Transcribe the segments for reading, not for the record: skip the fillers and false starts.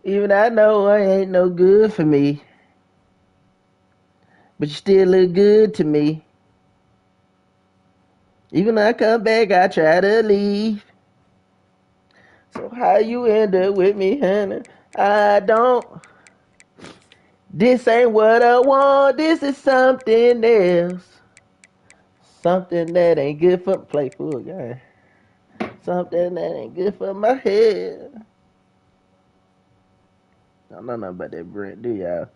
Even I know I ain't no good for me, but you still look good to me. Even when I come back, I try to leave. So how you end up with me, honey? I don't. This ain't what I want. This is something else. Something that ain't good for play full game. Something that ain't good for my head. I don't know nothing about that Brent, do y'all?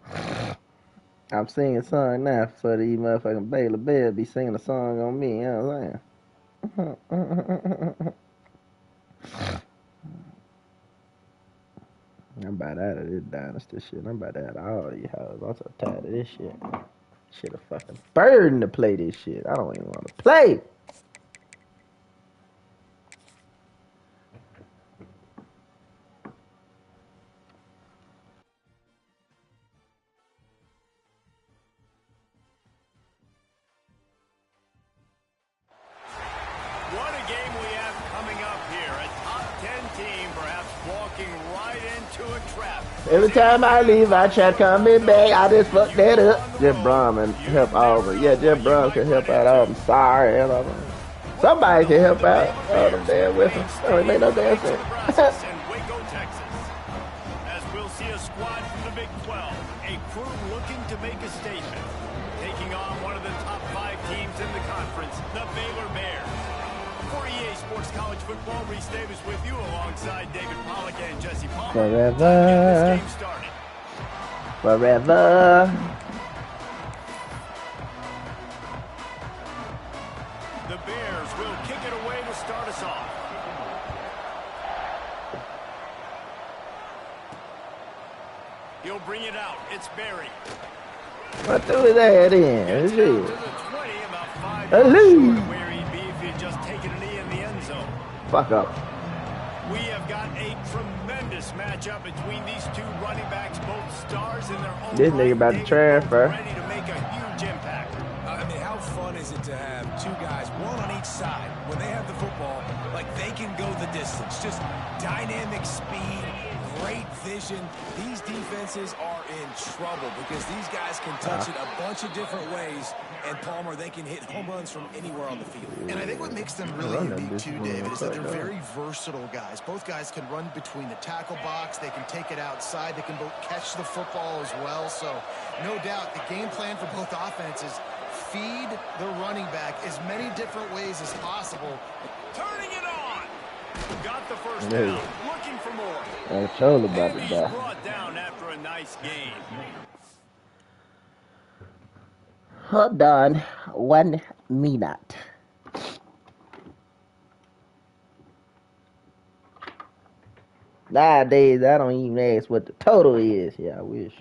I'm singing a song now for these motherfucking Baylor Bears be singing a song on me, you know what I'm saying? I'm about out of this dynasty shit. I'm about out of all these houses. I'm so tired of this shit. Shit a fucking burden to play this shit. I don't even want to play. What a game we have coming up here. A top 10 team perhaps walking right into a trap. Every time I leave, I try coming back. I just fuck that up. Jeff Brahman help Auburn. Yeah, Jeff Brahman can help out Auburn. Sorry. Somebody can help out all them damn weapons. That don't make no damn sense. In Waco, Texas. As we'll see a squad from the Big 12. A crew looking to make a statement. Taking on one of the top 5 teams in the conference, the Baylor Bears. For EA Sports College Football, Reese Davis with you alongside David Pollack and Jesse Palmer. Forever. This game started. Forever. The Bears will kick it away to start us off. He'll bring it out. It's Barry. What threw that in? Gets Is it out it? to the 20, about 5 Hello. yards short of where he'd be if he had just taken a knee in the end zone. Fuck up. We have got a tremendous matchup between these two running backs, both stars in their own This right. nigga about to David, transfer. ready to make a huge impact. I mean, how fun is it to have two guys, one on each side, when they have the football, like they can go the distance. Just dynamic speed, great vision. These defenses are in trouble because these guys can touch it a bunch of different ways. And Palmer, they can hit home runs from anywhere on the field. And I think what makes them really unique too, David, is that they're very versatile guys. Both guys can run between the tackle box. They can take it outside. They can both catch the football as well. So no doubt the game plan for both offenses, feed the running back as many different ways as possible. Turning it on. Got the first down. Looking for more. I told about And it, he's though. brought down after a nice game. Hold on 1 minute. Nowadays, I don't even ask what the total is. Yeah, I wish.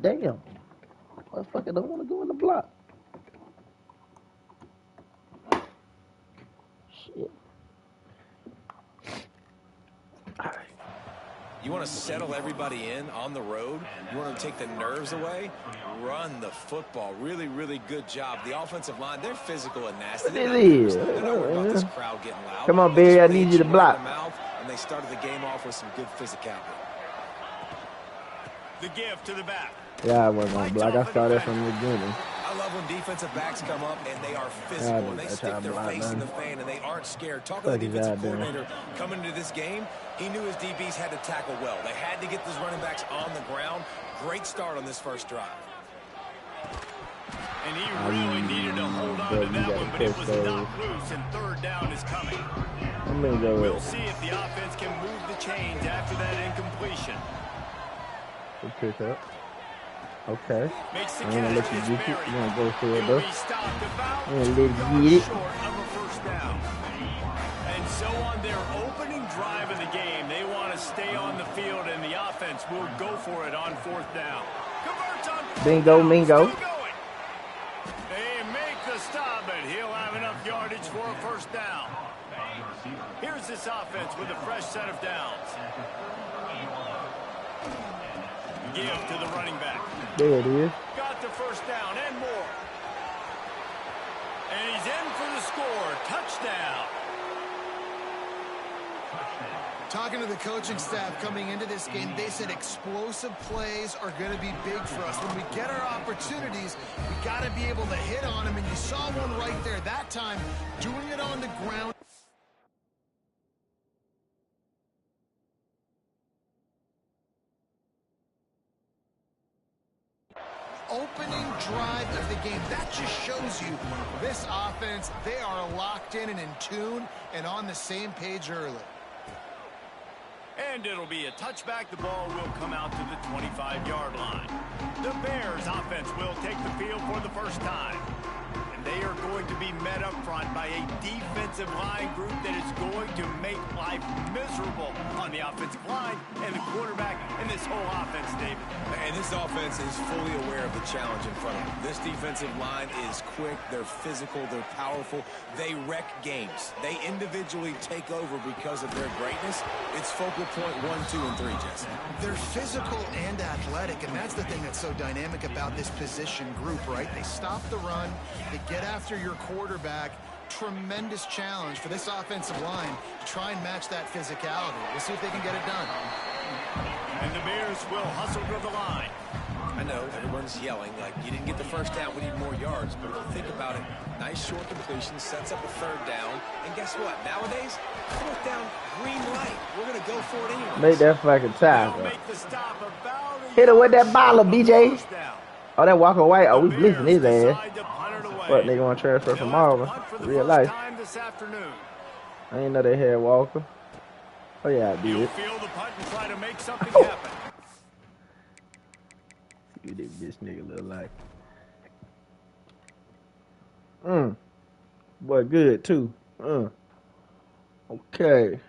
Damn. Motherfucker don't want to go in the block. Shit. You want to settle everybody in on the road? You want to take the nerves away? Run the football. Really, really good job. The offensive line, they're physical and nasty. They're not nervous. They're not worried about this crowd getting loud. Come on, Barry, I need you to block. And they started the game off with some good physicality. The give to the back. Yeah, I wasn't going to block. I started from the beginning. I love when defensive backs come up and they are physical and they stick their face in the fan and they aren't scared. Talking to the defensive coordinator coming into this game, he knew his DBs had to tackle well. They had to get those running backs on the ground. Great start on this first drive. And he really needed to hold on to that one, but it was not loose, and third down is coming. We'll see if the offense can move the chains after that incompletion. Pick up. Okay. Makes the I'm gonna let you catch. get it. I'm gonna go for it though. He'll be stopped about I'm gonna let you 2 get it. yards short of a first down. And so on their opening drive of the game, they want to stay on the field, and the offense will go for it on fourth down. Converts on fourth Bingo, down. mingo. Still going. They make the stop, but he'll have enough yardage for a first down. Here's this offense with a fresh set of downs. Give to the running back. There it is. Got the first down and more. And he's in for the score. Touchdown. Talking to the coaching staff coming into this game, they said explosive plays are going to be big for us. When we get our opportunities, we got to be able to hit on them. And you saw one right there that time, doing it on the ground. Opening drive of the game. That just shows you this offense, they are locked in and in tune and on the same page early. And it'll be a touchback. The ball will come out to the 25-yard line. The Bears offense will take the field for the first time. And they are going to be met up front by a defensive line group that is going to make life miserable on the offensive line and the quarterback and this whole offense, David. And this offense is fully aware of the challenge in front of them. This defensive line is quick, they're physical, they're powerful, they wreck games. They individually take over because of their greatness. It's focal point 1, 2, and 3, Jesse. They're physical and athletic, and that's the thing that's so dynamic about this position group, right? They stop the run, they get after your quarterback. Tremendous challenge for this offensive line to try and match that physicality. We'll see if they can get it done. And the Bears will hustle to the line. I know everyone's yelling like, you didn't get the first down, we need more yards. But if you think about it, nice short completion, sets up a third down. And guess what? Nowadays, fourth down, green light. We're going to go for it anyway. Make that fucking tackle. Make the stop about Hit her with that baller, BJ. Oh, that Walker White. Oh, we blitzing his ass. What, nigga want to transfer from Auburn? Real life. I didn't know they had Walker. Oh, yeah, I did. Feel the punt and try to make something happen. See what this nigga look like. Boy, good, too. Okay.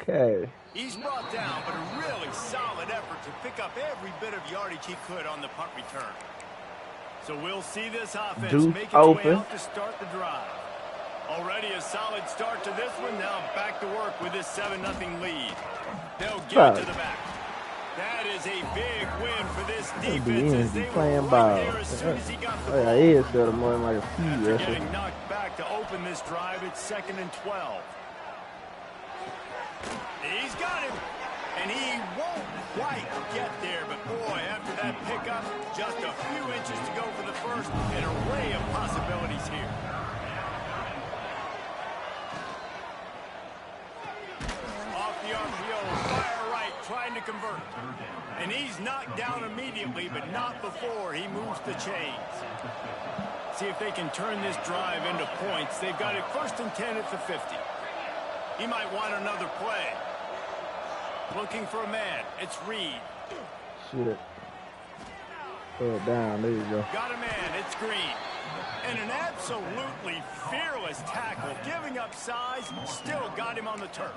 Okay. He's brought down, but a really solid effort to pick up every bit of yardage he could on the punt return. So we'll see this offense make its way out to start the drive. Already a solid start to this one. Now back to work with this 7-0 lead. They'll get it to the back. That is a big win for this defense as they were right there as soon as he got the ball. Oh, yeah, he is still more than like a few. After getting knocked back to open this drive, it's 2nd and 12. He's got him, and he won't quite get there, but boy, after that pickup, just a few inches to go for the first, an array of possibilities here. Off the RPO, fire right, trying to convert. And he's knocked down immediately, but not before he moves the chains. See if they can turn this drive into points. They've got it 1st and 10 at the 50. He might want another play. Looking for a man. It's Reed. Shit. Throw it down. There you go. Got a man. It's Green. And an absolutely fearless tackle. Giving up size. Still got him on the turf.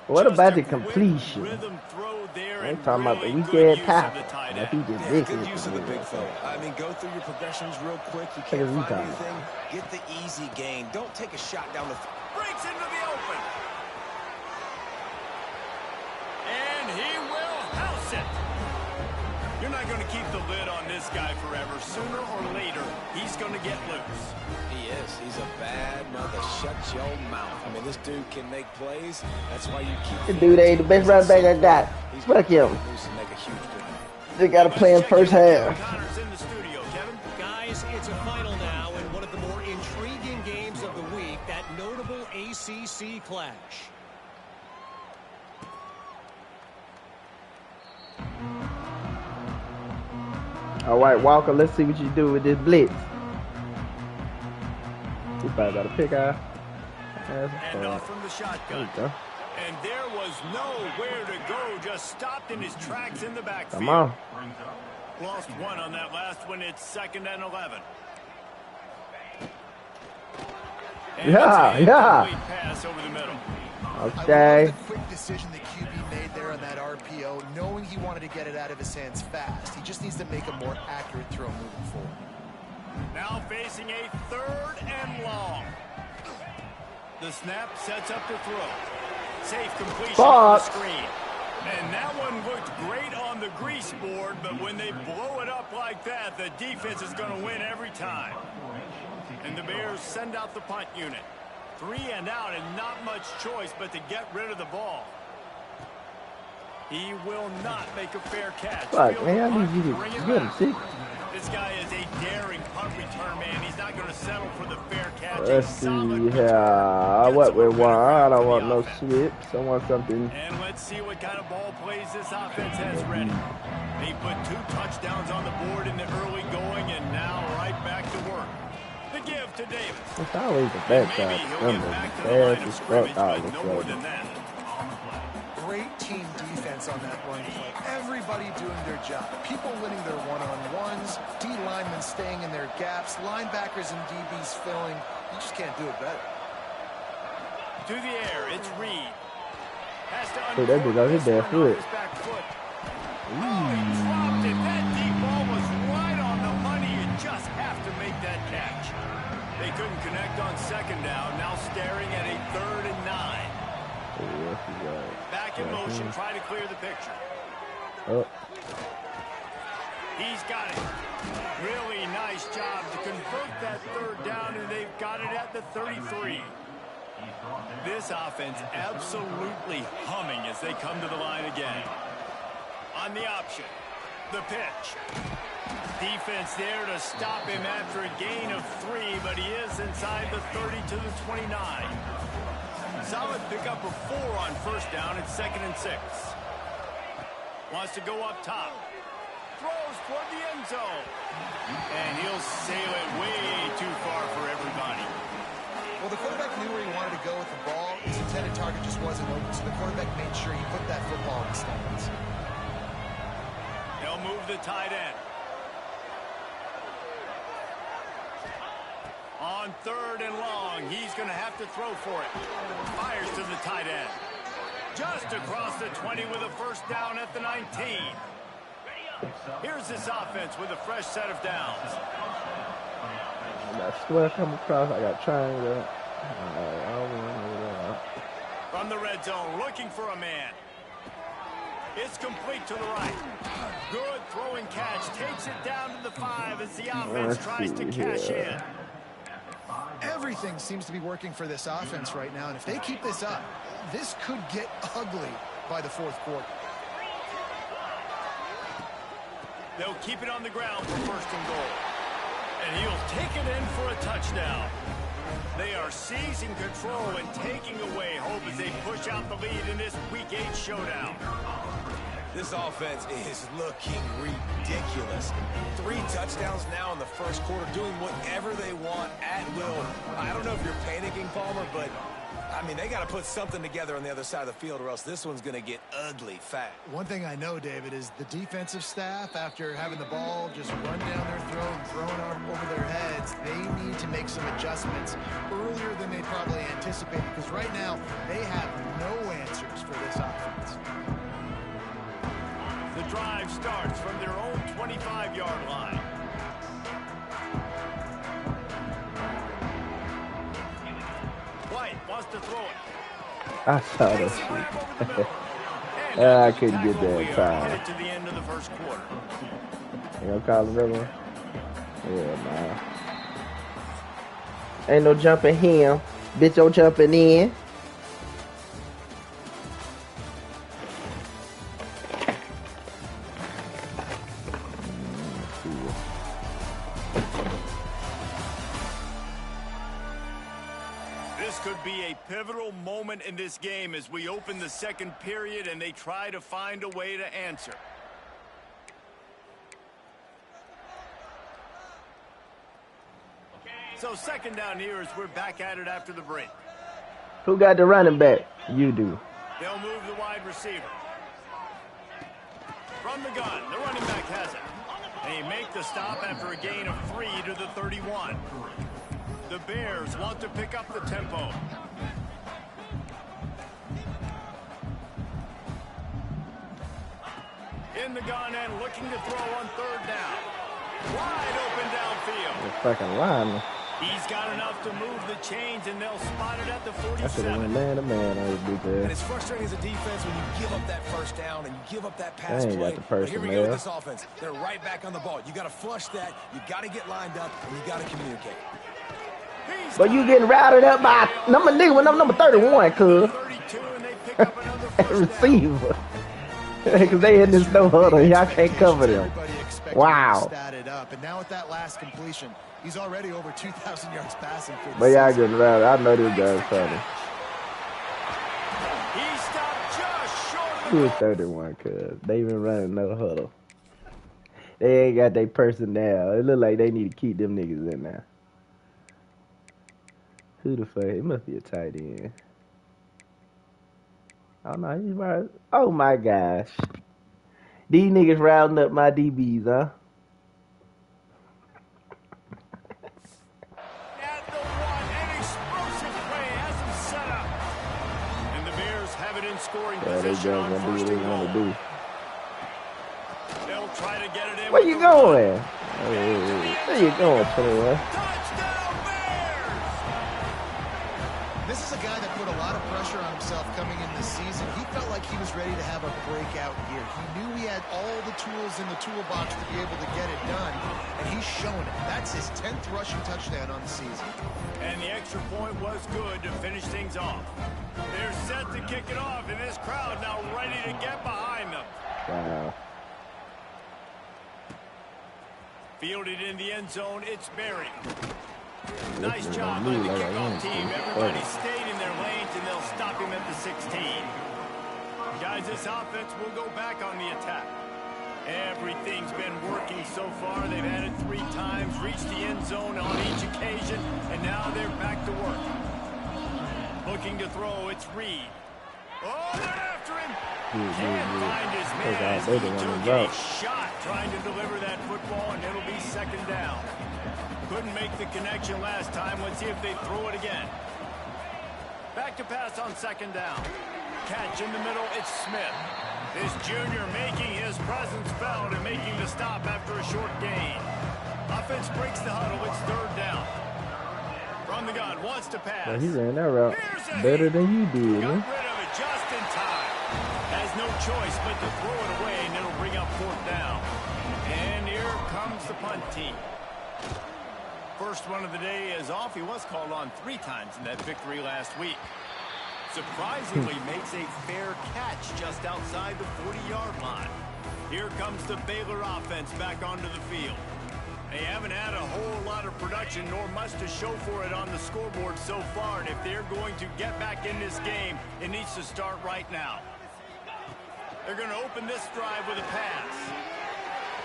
What about the completion? Rhythm throw there. I'm talking about the weekend tackle. Like he just Good use of the big fella. I mean, go through your progressions real quick. You can't find anything. Get the easy gain. Don't take a shot down the field. Breaks into the open. And he will house it. You're not going to keep the lid on this guy forever. Sooner or later, he's going to get loose. He is. He's a bad mother. Shut your mouth. I mean, this dude can make plays. That's why you keep... This dude ain't the best running back I got. Fuck him. They got to play in first half. Guys, it's a final now in one of the more intriguing games of the week, that notable ACC clash. All right, Walker, let's see what you do with this blitz. He probably got a pick out. And off from the shotgun. And there was nowhere to go, just stopped in his tracks in the backfield. Come on. Lost one on that last one. It's 2nd and 11. And yeah. Pass over the middle. Okay. I love the quick decision the QB made there on that RPO, knowing he wanted to get it out of his hands fast. He just needs to make a more accurate throw moving forward. Now facing a 3rd and long. The snap sets up the throw. Safe completion on the Fox. screen. And that one looked great on the grease board, but when they blow it up like that, the defense is going to win every time. And the Bears send out the punt unit. 3 and out and not much choice but to get rid of the ball. He will not make a fair catch. Fuck, man, I need you Bring to it get him back. sick. This guy is a daring punt return man. He's not going to settle for the fair catch. Let's see here. What we want? I don't want no slips. I want something. And let's see what kind of ball plays this offense has ready. They put 2 touchdowns on the board in the early going, and now right back to work. The give to Davis. It's always the Maybe backside. he'll get back to the Bad line as of fuck scrimmage, all but of no a more sudden. than that. Great team defense on that run play. Everybody doing their job. People winning their one-on-ones. D linemen staying in their gaps. Linebackers and DBs filling. You just can't do it better. To the air, it's Reed. Has to Hey, that dude got his bad foot. back foot. Oh, he dropped it. That deep ball was right on the money. You just have to make that catch. They couldn't connect on second down. Now staring at a 3rd and 9. Back in motion, try to clear the picture. Oh. He's got it. Really nice job to convert that 3rd down, and they've got it at the 33. This offense absolutely humming as they come to the line again. On the option, the pitch. Defense there to stop him after a gain of 3, but he is inside the 30 to the 29. Solid pickup of 4 on 1st down at 2nd and 6. Wants to go up top. Throws toward the end zone. And he'll sail it way too far for everybody. Well, the quarterback knew where he wanted to go with the ball. His intended target just wasn't open, so the quarterback made sure he put that football in the stands. They'll move the tight end. On 3rd and long, he's going to have to throw for it. Fires to the tight end. Just across the 20 with a 1st down at the 19. Here's this offense with a fresh set of downs. I got square come across. I got triangle. From the red zone, looking for a man. It's complete to the right. Good throwing catch. Takes it down to the 5 as the offense tries to cash in. Everything seems to be working for this offense right now, and if they keep this up, this could get ugly by the 4th quarter. They'll keep it on the ground for 1st and goal. And he'll take it in for a touchdown. They are seizing control and taking away hope as they push out the lead in this Week 8 showdown. This offense is looking ridiculous. 3 touchdowns now in the 1st quarter, doing whatever they want at will. I don't know if you're panicking, Palmer, but, I mean, they got to put something together on the other side of the field or else this one's going to get ugly fast. One thing I know, David, is the defensive staff, after having the ball just run down their throat and thrown over their heads, they need to make some adjustments earlier than they probably anticipated, because right now they have no answers for this offense. The drive starts from their own 25-yard line. White wants to throw it. I saw that shit. I couldn't get that in time. Headed to the end of the 1st quarter. You gonna call another one? Yeah, man. Ain't no jumping him. Bitch, yo jumping in. This could be a pivotal moment in this game as we open the 2nd period and they try to find a way to answer. So 2nd down here as we're back at it after the break. Who got the running back? You do. They'll move the wide receiver. From the gun, the running back has it. And he make the stop after a gain of 3 to the 31. The Bears want to pick up the tempo. In the gun and looking to throw on 3rd down. Wide open downfield. The fucking line. He's got enough to move the chains, and they'll spot it at the 47. I should have went man to man on his big ass. And it's frustrating as a defense when you give up that first down and you give up that pass They ain't play. got the But here we go with personnel. this offense. They're right back on the ball. You got to flush that. You got to get lined up, and you got to communicate. But you getting routed up by number 31, cuz. 32, and they pick up another first down. Receiver. Because they in this no huddle. Y'all can't cover them. Wow. Statted up. And now with that last completion, he's already over 2,000 yards passing for the But y'all season. getting routed. I know this guy's funny. He stopped just short of the Who is goal. 31, cuz? They been running no huddle. They ain't got their personnel. It look like they need to keep them niggas in there. Who the fuck? It must be a tight end. I don't know. He's right. Oh my gosh. These niggas routing up my DBs, huh? At the one, an explosive play has him set up. And the Bears have it in scoring Yeah, they just position on gonna do first what they and want to goal. do. They'll try to get it in. Where with you the run. going? Where you going, 21? Touchdown Bears! This is a guy that put a lot of pressure on himself coming in this season. He felt like he was ready to have a breakout year. He knew he had all the tools in the toolbox to be able to get it done, and he's shown it. That's his 10th rushing touchdown on the season. And the extra point was good to finish things off. They're set to kick it off, and this crowd now ready to get behind them. Wow. Fielded in the end zone, it's Berry. Nice This is job gonna by be the like I kickoff want team. to. Everybody stayed in their lanes, and they'll stop him at the 16. Guys, this offense will go back on the attack. Everything's been working so far. They've had it 3 times, reached the end zone on each occasion, and now they're back to work. Looking to throw, it's Reed. Oh, they're after him. Can't find his man as he took a shot trying to deliver that football, and it'll be second down. Couldn't make the connection last time. Let's see if they throw it again. Back to pass on second down. Catch in the middle, it's Smith. This junior making his presence felt and making the stop after a short gain. Offense breaks the huddle, it's third down. From the gun, wants to pass. Well, he ran that route better than you did, Got man. rid of it just in time. Has no choice but to throw it away, and it'll bring up fourth down. And here comes the punt team. First one of the day is off. He was called on 3 times in that victory last week. Surprisingly makes a fair catch just outside the 40-yard line. Here comes the Baylor offense back onto the field. They haven't had a whole lot of production nor much to show for it on the scoreboard so far, and if they're going to get back in this game, it needs to start right now. They're going to open this drive with a pass.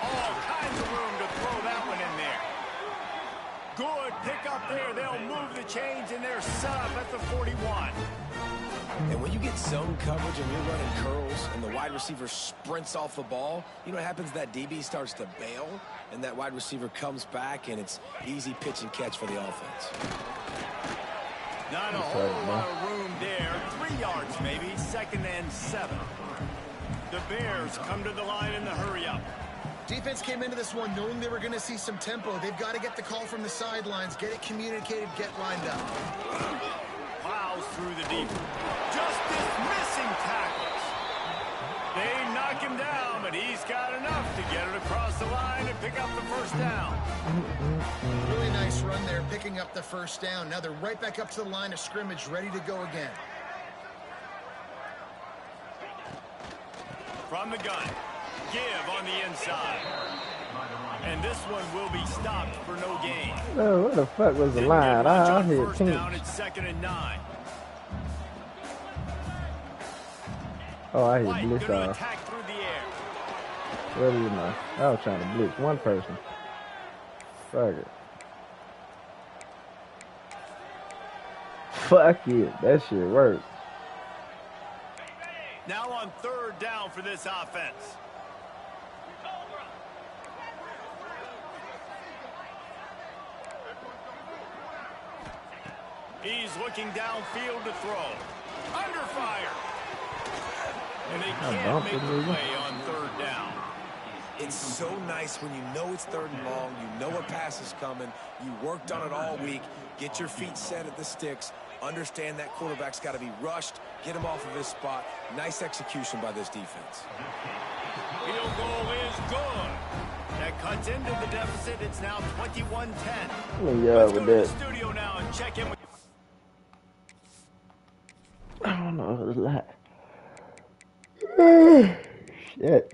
All kinds of room to throw that one in there. Good pick up there. They'll move the chains, and they're set up at the 41. And when you get zone coverage and you're running curls and the wide receiver sprints off the ball, you know what happens? That DB starts to bail, and that wide receiver comes back, and it's easy pitch and catch for the offense. Not a whole lot of room there. 3 yards maybe. Second and 7. The Bears come to the line in the hurry-up. Defense came into this one knowing they were going to see some tempo. They've got to get the call from the sidelines, get it communicated, get lined up. Plows through the deep. Just dismissing tackles. They knock him down, but he's got enough to get it across the line and pick up the first down. Really nice run there, picking up the first down. Now they're right back up to the line of scrimmage, ready to go again. From the gun. Give on the inside. And this one will be stopped for no gain. Oh, what the fuck was the Didn't line? get much I on hit first down. pink. It's second and 9. Oh, I hit White blitz going to off. attack through the air. What do you know? I was trying to blitz one person. Fuck it. Fuck it. That shit worked. Now on third down for this offense. He's looking downfield to throw. Under fire. And they can't make the play on third down. It's so nice when you know it's 3rd and long, you know a pass is coming, you worked on it all week, get your feet set at the sticks, understand that quarterback's got to be rushed, get him off of his spot. Nice execution by this defense. Field goal is good. That cuts into the deficit. It's now 21-10. Let's go to the studio now and check in with... I don't know if it was a lot. Shit.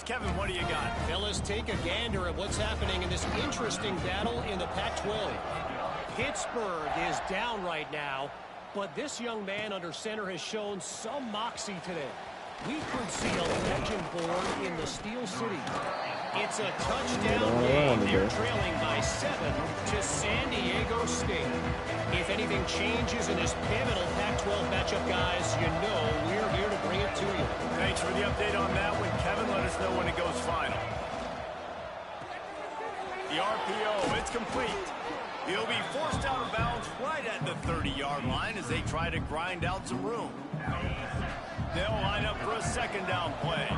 Kevin, what do you got? Fellas, take a gander at what's happening in this interesting battle in the Pac-12. Pittsburgh is down right now, but this young man under center has shown some moxie today. We could see a legend born in the Steel City. It's a touchdown game. They're trailing by 7 to San Diego State. If anything changes in this pivotal Pac-12 matchup, guys, you know we're here to bring it to you. Thanks for the update on that one, Kevin. Let us know when it goes final. The RPO, it's complete. He'll be forced out of bounds right at the 30-yard line as they try to grind out some room. They'll line up for a 2nd down play.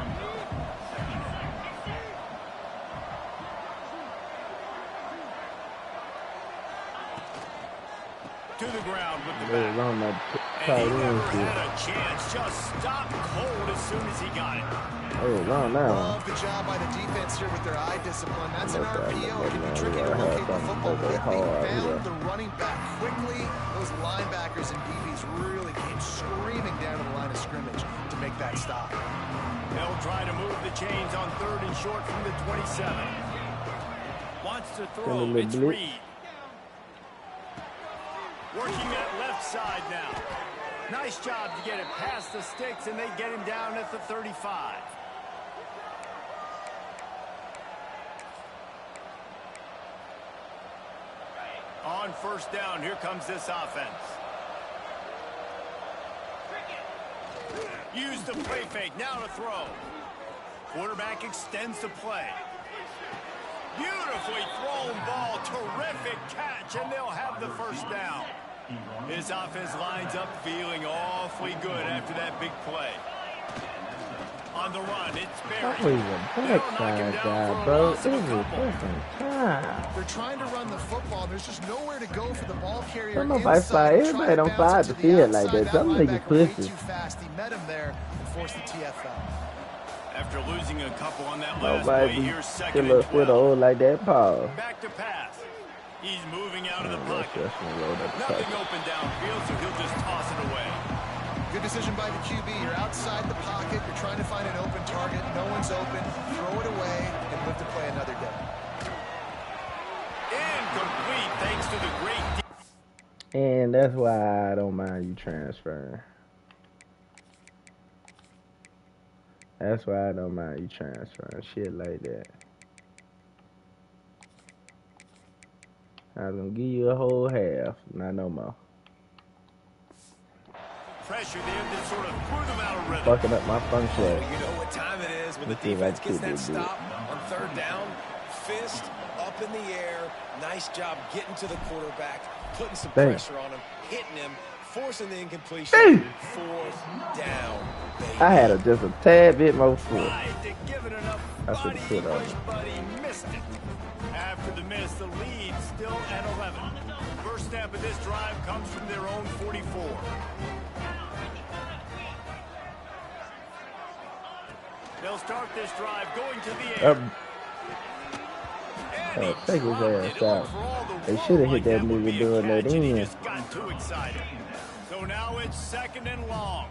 To the ground with the back. And he never had a chance. Just stopped cold as soon as he got it. Love the job by the defense here with their eye discipline. That's an RPO. It can be tricky to locate the football quickly. Found the running back quickly. Those linebackers and DBs really came screaming down to the line of scrimmage to make that stop. They'll try to move the chains on 3rd and short from the 27. Wants to throw. It's Reed. Working that left side now. Nice job to get it past the sticks, and they get him down at the 35. On 1st down, here comes this offense. Use the play fake, now to throw. Quarterback extends the play. Beautifully thrown ball, terrific catch, and they'll have the 1st down. This offense lines up feeling awfully good after that big play. On the run, it's Barry. They're trying to run the football. There's just nowhere to go for the ball carrier. Everybody don't fly the field like that. Some niggas pussy. Too fast. He met him there and forced the TFL. After losing a couple on that last play, here's 2nd and 12. Like that, Paul. Back to pass. He's moving out of the pocket. Nothing open downfield, so he'll just toss it away. Good decision by the QB. You're outside the pocket. You're trying to find an open target. No one's open. Throw it away and live to play another day. Incomplete thanks to the great... And that's why I don't mind you transferring. That's why I don't mind you transferring. Shit like that. I was gonna give you a whole half, not no more. Pressure them to sort of threw them out of rhythm. Fucking up my function. You know what time it is when the defense gets that stop on 3rd down. Fist up in the air. Nice job getting to the quarterback, putting some pressure on him, hitting him, forcing the incompletion. 4th down. Baby. I had just a tad bit more force. I should have put on. But he missed it. After the miss, the lead still at 11. First snap of this drive comes from their own 44. They'll start this drive going to the air. Take his ass out. They should have hit that nigga doing that in. He just got too excited. So now it's 2nd and long.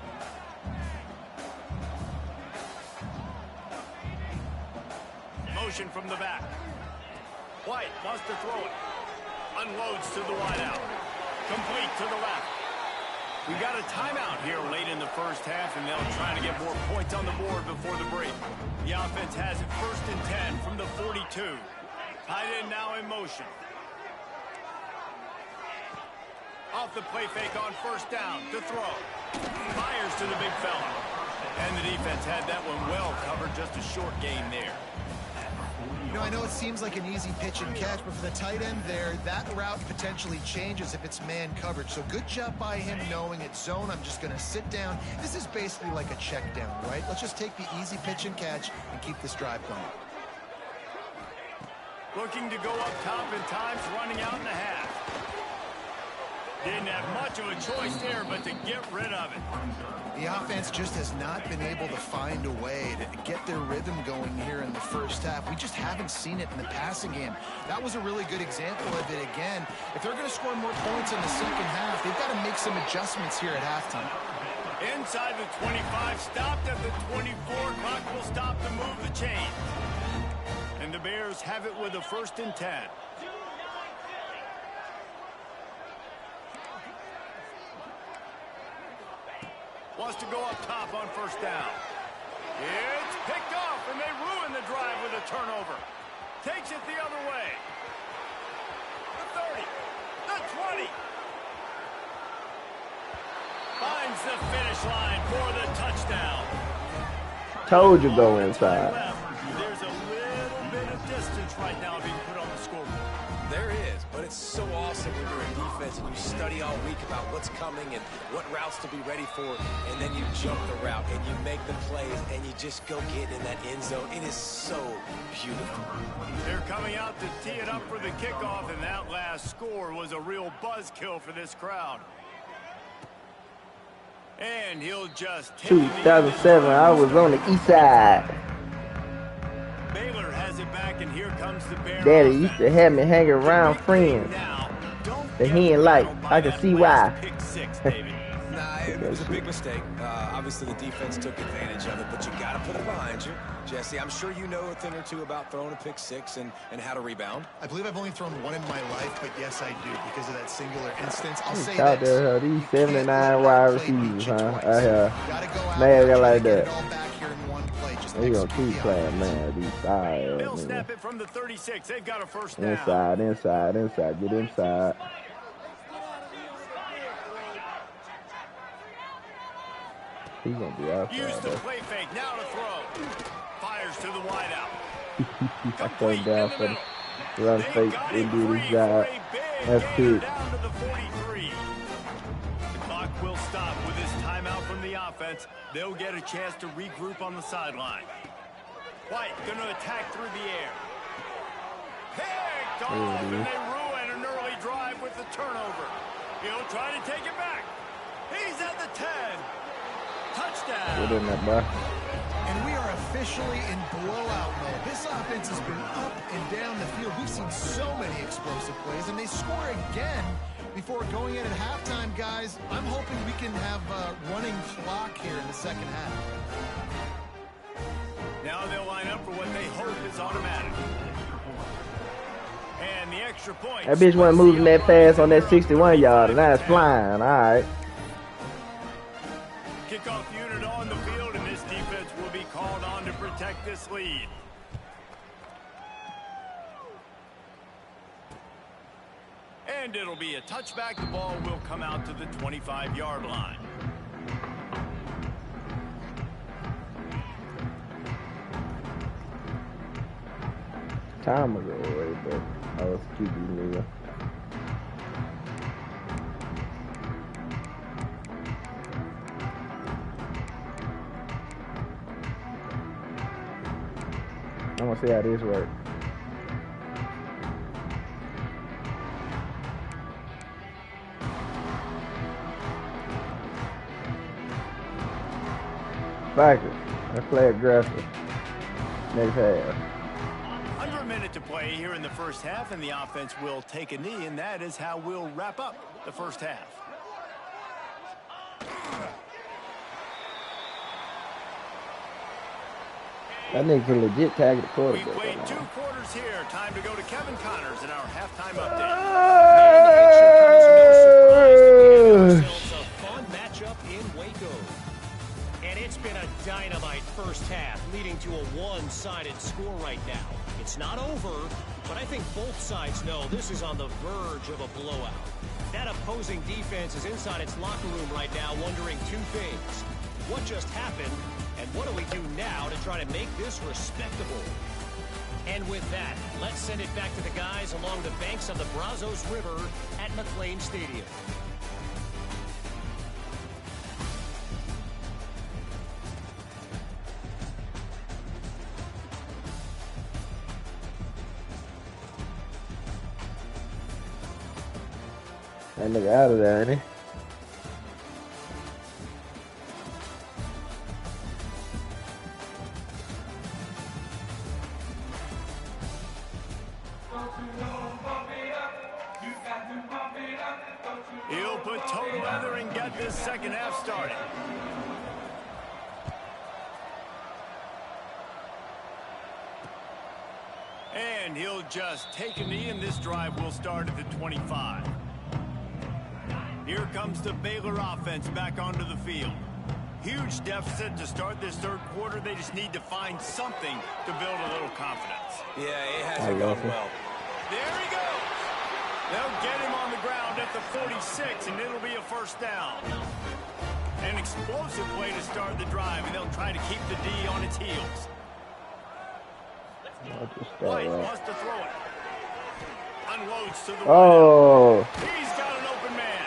Motion from the back. White wants to throw it. Unloads to the wideout. Complete to the left. We got a timeout here late in the 1st half, and they'll try to get more points on the board before the break. The offense has it 1st and 10 from the 42. Tight end now in motion. Off the play fake on 1st down to throw. Fires to the big fella. And the defense had that one well covered. Just a short gain there. You know, I know it seems like an easy pitch and catch, but for the tight end there, that route potentially changes if it's man coverage. So good job by him knowing it's zone. I'm just going to sit down. This is basically like a check down, right? Let's just take the easy pitch and catch and keep this drive going. Looking to go up top in times, running out in the half. Didn't have much of a choice there, but to get rid of it. The offense just has not been able to find a way to get their rhythm going here in the first half. We just haven't seen it in the passing game. That was a really good example of it again. If they're going to score more points in the second half, they've got to make some adjustments here at halftime. Inside the 25, stopped at the 24. Clock will stop to move the chain. And the Bears have it with a 1st and 10. Wants to go up top on 1st down. It's picked off, and they ruin the drive with a turnover. Takes it the other way. The 30, the 20. Finds the finish line for the touchdown. Told you go inside. There's a little bit of distance right now being put on the scoreboard. There is, but it's so awesome when you're in defense and you study all week about what's coming and what routes to be ready for, and then you jump the route and you make the plays and you just go get in that end zone. It is so beautiful. They're coming out to tee it up for the kickoff, and that last score was a real buzzkill for this crowd. And he'll just 2007, I was on the east side. Baylor has it back, and here comes the Bear. Daddy used to have me hanging around friends that he ain't like. I can see why. Pick 6, David. Nah, it was a big mistake. Obviously, the defense took advantage of it, but you got to put it behind you. Jesse, I'm sure you know a thing or two about throwing a pick 6 and how to rebound. I believe I've only thrown one in my life, but yes, I do because of that singular instance. I'll say out this. there, these 79 wide receivers, huh? I hear. Gotta go out Man, there they like and get that. it all back here in one play. Just They gonna execute keep the playing, offense. man. These sides. They'll snap it from the 36. They've got a 1st down. Inside, inside, inside. Get inside. He's gonna be outside. Use the play fake. Now to throw. Fires to the wideout. I came down for the run fake and do his job. That's good. Down to the 43. The clock will stop with this timeout from the offense. They'll get a chance to regroup on the sideline. White going to attack through the air. Picked off, and they ruin an early drive with the turnover. He'll try to take it back. He's at the 10. Touchdown. Get in there, bro. And we are officially in blowout mode. This offense has been up and down the field. We've seen so many explosive plays, and they score again before going in at halftime, guys. I'm hoping we can have a running clock here in the second half. Now they'll line up for what they hope is automatic. And the extra point. That bitch wasn't moving that fast on that 61-yard, and now it's flying. All right. Kickoff unit on the field, and this defense will be called on to protect this lead. And it'll be a touchback. The ball will come out to the 25-yard line. Time ago, right, but I was keeping me. I'm gonna see how this works. Backers. Let's play aggressive. Next half. Under a minute to play here in the first half, and the offense will take a knee, and that is how we'll wrap up the first half. That nigga can legit tag the We quarterback. played 2 quarters here. Time to go to Kevin Connors in our halftime update. A fun matchup in Waco. And it's been a dynamite first half, leading to a one-sided score right now. It's not over, but I think both sides know this is on the verge of a blowout. That opposing defense is inside its locker room right now wondering 2 things. What just happened, and what do we do now to try to make this respectable? And with that, let's send it back to the guys along the banks of the Brazos River at McLean Stadium. That nigga out of there, ain't he? He'll put total leather and get this second half started. And he'll just take a knee, and this drive will start at the 25. Here comes the Baylor offense back onto the field. Huge deficit to start this third quarter. They just need to find something to build a little confidence. Yeah, it hasn't gone well. There he goes. They'll get him on the ground at the 46, and it'll be a first down. An explosive way to start the drive, and they'll try to keep the D on its heels. White wants to throw it. Unloads to the Oh. He's got an open man.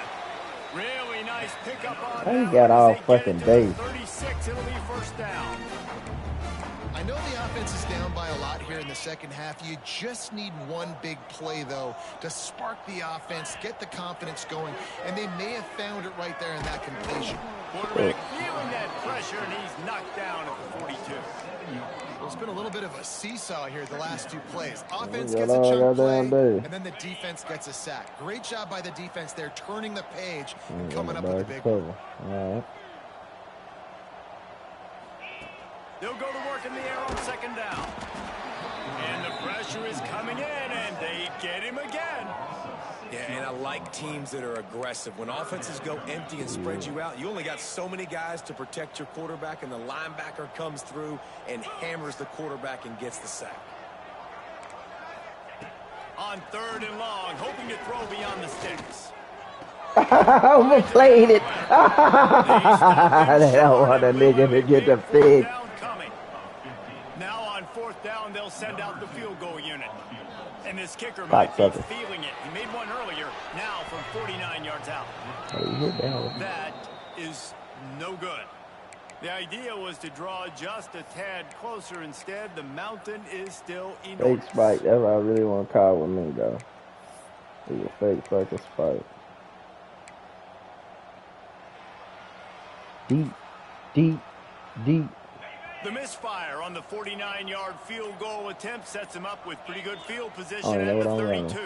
Really nice pickup on He that. got all As they fucking get it to day. the 36, it'll be first down. I know the offense is down by a lot here in the second half. You just need one big play, though, to spark the offense, get the confidence going, and they may have found it right there in that completion. Quarterback feeling that pressure, and he's knocked down at the 42. Well, it's been a little bit of a seesaw here the last two plays. Offense gets a chunk play, and then the defense gets a sack. Great job by the defense there, turning the page and coming up with the big one. All right. They'll go to work in the air on second down. And the pressure is coming in, and they get him again. Yeah, and I like teams that are aggressive. When offenses go empty and spread you out, you only got so many guys to protect your quarterback, and the linebacker comes through and hammers the quarterback and gets the sack. On third and long, hoping to throw beyond the sticks. Overplayed it. They don't want a nigga to get the pig. Now on fourth down, they'll send out the field goal unit. And this kicker might be feeling it. He made one earlier, now from 49 yards out. That is no good. The idea was to draw just a tad closer. Instead, the mountain is still enormous. Fake spike. That's what I really want to call with me, though. He's a fake fucking spike. Deep, deep, deep. The misfire on the 49-yard field goal attempt sets him up with pretty good field position at the 32.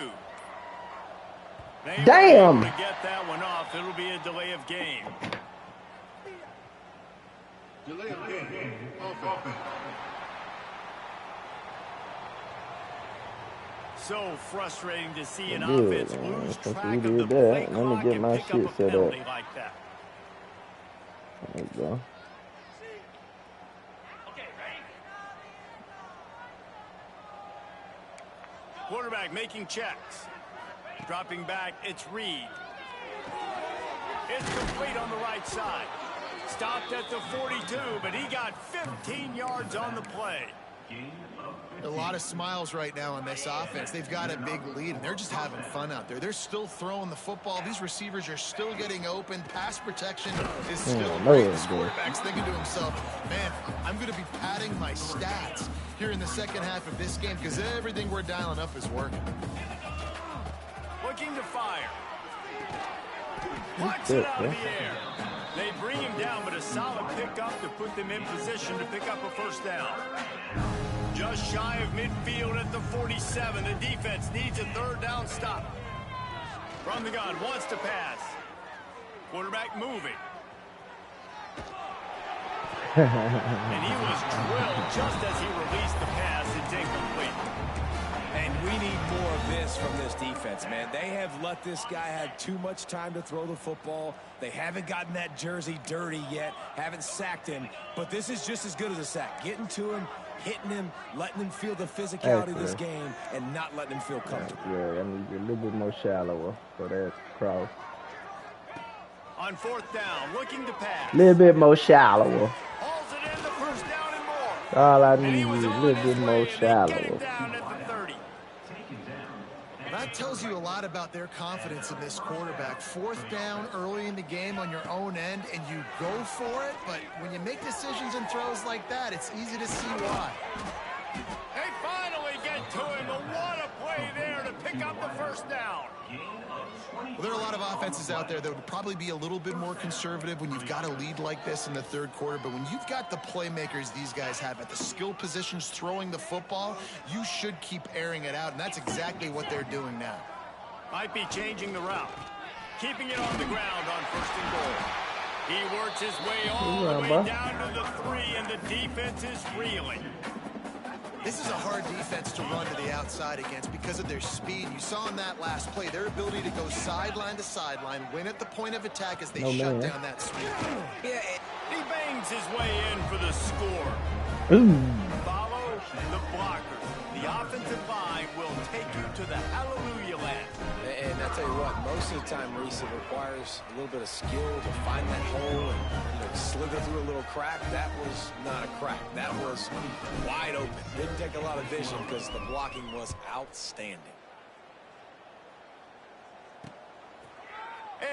Damn! To get that one off, it'll be a delay of game. Delay of game. Offense. So frustrating to see an offense lose track of the that. play clock and pick up a penalty like that. There you go. Quarterback making checks. Dropping back, it's Reed. It's complete on the right side. Stopped at the 42, but he got 15 yards on the play. A lot of smiles right now on this offense. They've got a big lead, and they're just having fun out there. They're still throwing the football. These receivers are still getting open. Pass protection is still great. This quarterback's thinking to himself, man, I'm going to be padding my stats here in the second half of this game because everything we're dialing up is working. Looking to fire. Watch it out of the air. They bring him down, but a solid pickup to put them in position to pick up a first down. Just shy of midfield at the 47. The defense needs a third down stop. From the gun, wants to pass. Quarterback moving. And he was drilled just as he released the pass. It's incomplete. And we need more of this from this defense, man. They have let this guy have too much time to throw the football. They haven't gotten that jersey dirty yet, haven't sacked him. But this is just as good as a sack. Getting to him, hitting him, letting him feel the physicality of this game, and not letting him feel comfortable. Yeah, I need a little bit more shallower for that cross. On fourth down, looking to pass. A little bit more shallower. Hauls it in, the first down and more. All I And need he is was a on little his bit more way, and they get him shallow. down at the 30. That tells you a lot about their confidence in this quarterback. 4th down early in the game on your own end, and you go for it. But when you make decisions and throws like that, it's easy to see why. They finally get to him, but what a play there to pick up the 1st down. Well, there are a lot of offenses out there that would probably be a little bit more conservative when you've got a lead like this in the 3rd quarter. But when you've got the playmakers these guys have at the skill positions throwing the football, you should keep airing it out. And that's exactly what they're doing now. Might be changing the route. Keeping it on the ground on 1st and goal. He works his way all the way down to the 3, and the defense is reeling. This is a hard defense to run to the outside against because of their speed. You saw in that last play their ability to go sideline to sideline, win at the point of attack as they shut down that sweep. Yeah, he bangs his way in for the score. Ooh. Follow the blockers. The offensive line will take you to the hallelujah land. And I tell you what, most of the time, Reese, it requires a little bit of skill to find that hole and slither through a little crack. That was not a crack. That was wide open. Didn't take a lot of vision because the blocking was outstanding.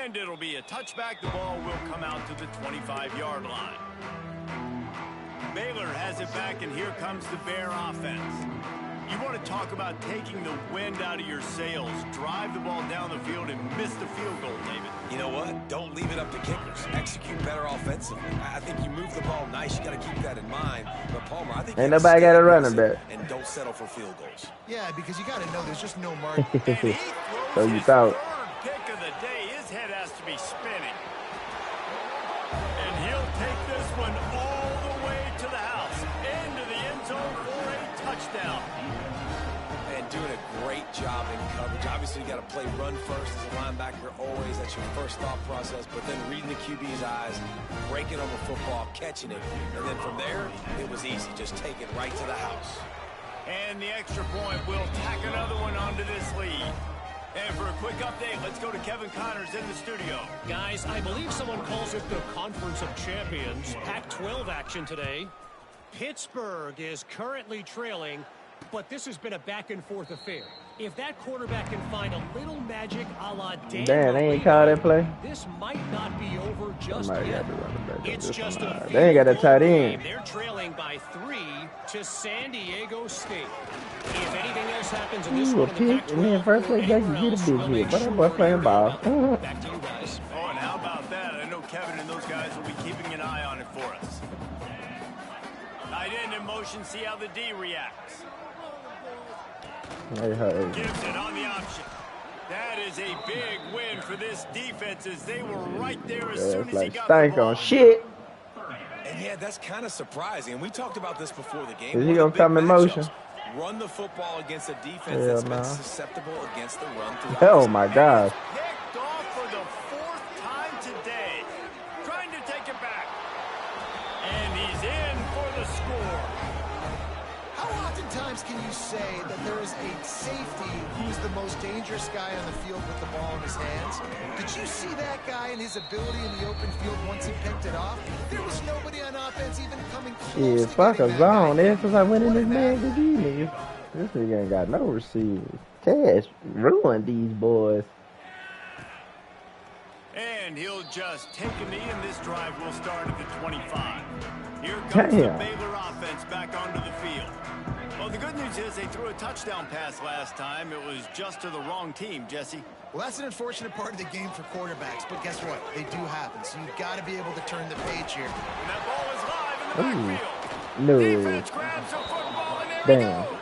And it'll be a touchback. The ball will come out to the 25-yard line. Baylor has it back, and here comes the Bear offense. You want to talk about taking the wind out of your sails. Drive the ball down the field and miss the field goal, David. You know what? Don't leave it up to kickers. Execute better offensively. I think you move the ball nice. You got to keep that in mind. But Palmer, I think Ain't nobody got a running back. And don't settle for field goals. Yeah, because you got to know there's just no margin. So you thought. Third pick of the day. His head has to be spinning. And he'll take this one all the way to the house. Into the end zone for a touchdown. And doing a great job in coverage. Obviously, you got to play run first as a linebacker always. That's your first thought process. But then reading the QB's eyes, breaking on the football, catching it. And then from there, it was easy. Just take it right to the house. And the extra point will tack another one onto this lead. And for a quick update, let's go to Kevin Connors in the studio. Guys, I believe someone calls it the Conference of Champions. Pac-12 action today. Pittsburgh is currently trailing, but this has been a back-and-forth affair. If that quarterback can find a little magic a la Dan, Damn, they ain't called that play. this might not be over just Somebody yet. got to run it back. It's just a They ain't got a tight end. They're trailing by 3 to San Diego State. If anything else happens in this Ooh, a one in the pick, and then Pac-12 first or place, they can anywhere get a else, big we'll hit. make But that sure boy we're playing here ball. to back to you guys. Oh, and how about that? I know Kevin and those guys will be keeping an eye on it for us. Tight end in motion, see how the D reacts. Hey. Gives it on the option. That is a big win for this defense as they were right there as soon It's as he like got the stank ball. on shit. And yeah, that's kind of surprising. And we talked about this before the game. Is he One of gonna the big come in motion? matchups. Run the football against a defense Hell that's no. been susceptible against the run throughout. Oh my gosh. Picked off for the 4th time today. Trying to take it back. And he's in for the score. How oftentimes can you say that there is a safety who's the most dangerous guy on the field with the ball in his hands? Did you see that guy and his ability in the open field once he picked it off? There was nobody on offense even coming close Yeah, to fuck a getting that zone. guy. Ever since I went in What this an man athlete. to these niggas. This nigga ain't got no receivers. Cash ruined these boys. And he'll just take a knee, and this drive will start at the 25. Here comes the Damn. Baylor offense back onto the field. Well, the good news is they threw a touchdown pass last time. It was just to the wrong team, Jesse. Well, that's an unfortunate part of the game for quarterbacks, but guess what? They do happen, so you've got to be able to turn the page here. And that ball is live in the backfield. No. Defense grabs the football, and there Damn. he goes.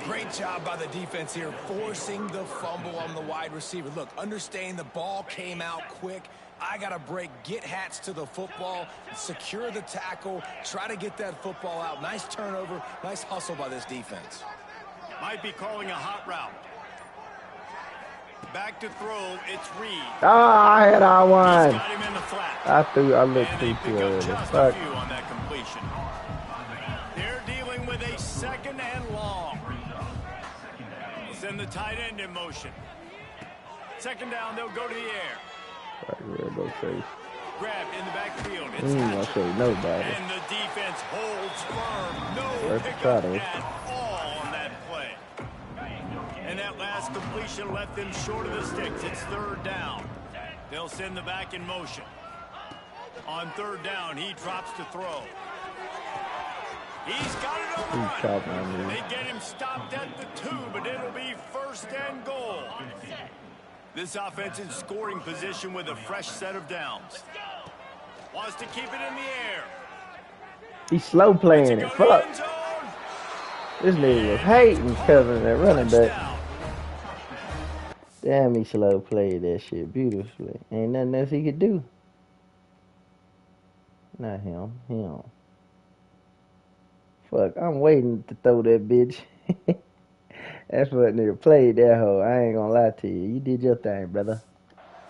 Great job by the defense here, forcing the fumble on the wide receiver. Look, understand the ball came out quick. I got to break, get Hats to the football, secure the tackle, try to get that football out. Nice turnover, nice hustle by this defense. Might be calling a hot route. Back to throw, it's Reed. Oh, I had our He's one. got him in the flat. I looked And too they pick up early. just a Fuck. few on that completion. They're dealing with a 2nd and long. Send the tight end in motion. 2nd down, they'll go to the air. Fuck, real go crazy. Grabbed in the backfield. It's I'll show you nobody. and the defense holds firm. No First pickup try, at all on that play. And that last completion left them short of the sticks. It's third down. They'll send the back in motion. On third down, he drops to throw. He's got it on the run. They get him stopped at the 2, but it'll be first and goal. This offense in scoring position with a fresh set of downs. Wants to keep it in the air. He's slow playing it. Fuck. This nigga was hating covering that running back. Damn, he slow played that shit beautifully. Ain't nothing else he could do. Not him. Him. Fuck, I'm waiting to throw that bitch. That's what nigga played that hoe. I ain't gonna lie to you. You did your thing, brother.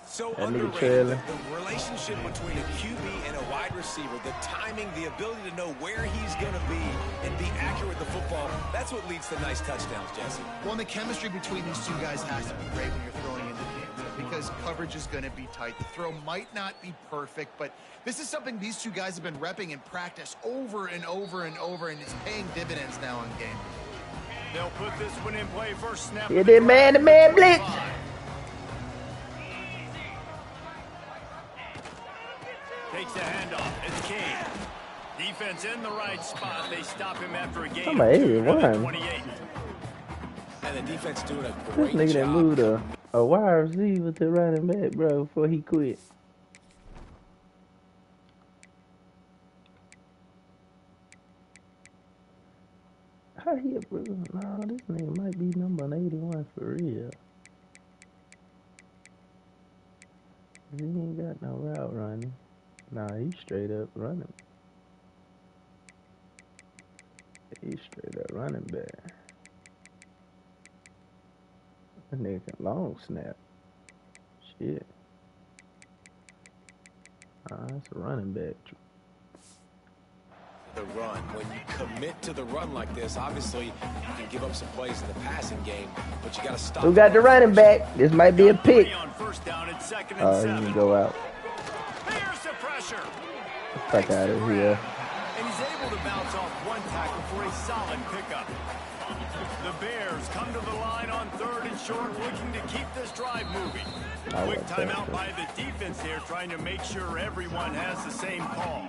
So that underrated, nigga trailer. the relationship between a QB and a wide receiver, the timing, the ability to know where he's going to be and be accurate with the football, that's what leads to nice touchdowns, Jesse. Well, and the chemistry between these two guys has to be great when you're throwing into the game because coverage is going to be tight. The throw might not be perfect, but this is something these two guys have been repping in practice over and over and over, and it's paying dividends now in game. They'll put this one in play first snap. Get it, man-to-man blitz. Takes the handoff. It's King. Defense in the right spot. They stop him after a game. I'm 81. 28. And the defense doing a This great nigga that job. moved a wide receiver to running back, bro, before he quit. How he bro? No, this nigga might be number 81 for real. He ain't got no route running. Nah, he's straight up running. He's straight up running back. That nigga can long snap. Shit. That's a running back. The run. When you commit to the run like this, obviously you can give up some plays in the passing game, but you got to stop. Who got the running back? This might be a pick. On first down, it's second and Oh, he 7. can go out. Here's the pressure. Fuck out of here. And he's able to bounce off one tackle for a solid pickup. The Bears come to the line on third and short, looking to keep this drive moving. Quick timeout by the defense here, trying to make sure everyone has the same call.